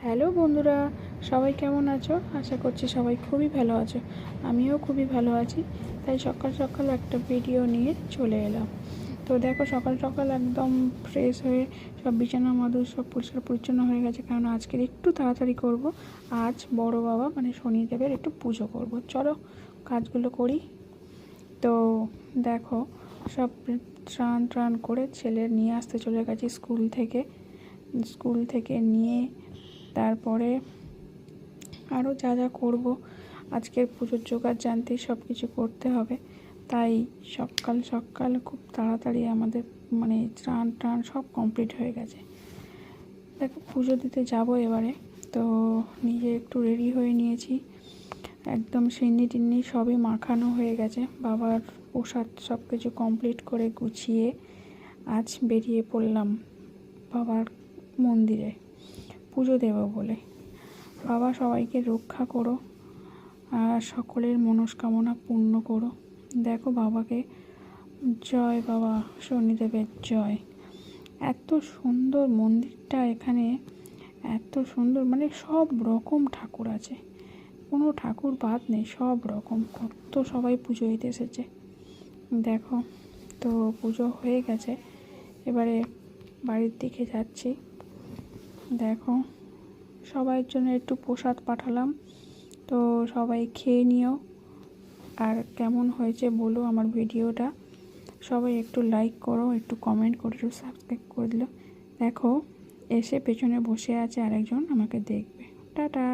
Hello বন্ধুরা, সবাই কেমন আছো? আশা করছি সবাই খুবই ভালো আছো। আমিও খুবই ভালো আছি। তাই সকাল সকাল একটা ভিডিও নিয়ে চলে এলাম। তো দেখো, সকাল সকাল একদম ফ্রেশ হয়ে সব বিছানা মাদুর সব পরিষ্কার পরিচ্ছন্ন হয়ে গেছে, কারণ আজকের একটু তাড়াতাড়ি করব। আজ বড় বাবা মানে শনিদেবের একটু পুজো করব। চলো কাজগুলো করি। তো দেখো, সব স্নান টান করে ছেলে নিয়ে আসতে চলে গেছি স্কুল থেকে নিয়ে তারপরে আরও যা যা করব আজকের পুজোর জোগাড় জানতেই সব কিছু করতে হবে। তাই সকাল সকাল খুব তাড়াতাড়ি আমাদের মানে স্নান টান সব কমপ্লিট হয়ে গেছে। দেখো, পুজো দিতে যাব এবারে। তো নিজে একটু রেডি হয়ে নিয়েছি, একদম সিন্নি টিন্নি সবই মাখানো হয়ে গেছে। বাবার প্রসাদ সব কিছু কমপ্লিট করে গুছিয়ে আজ বেরিয়ে পড়লাম বাবার মন্দিরে পুজো দেব বলে। বাবা সবাইকে রক্ষা করো আর সকলের মনস্কামনা পূর্ণ করো। দেখো, বাবাকে জয়, বাবা শনিদেবের জয়। এত সুন্দর মন্দিরটা, এখানে এত সুন্দর, মানে সব রকম ঠাকুর আছে, কোনো ঠাকুর বাদ নেই, সব রকম। কত সবাই পুজো দিতে এসেছে দেখো। তো পুজো হয়ে গেছে, এবারে বাড়ির দিকে যাচ্ছি। দেখো, সবাইয়ের জন্য একটু প্রসাদ পাঠালাম, তো সবাই খেয়ে নিও। আর কেমন হয়েছে বলো আমার ভিডিওটা। সবাই একটু লাইক করো, একটু কমেন্ট করে, একটু সাবস্ক্রাইব করে দিলো। দেখো, এসে পেছনে বসে আছে আরেকজন, আমাকে দেখবে। টাটা।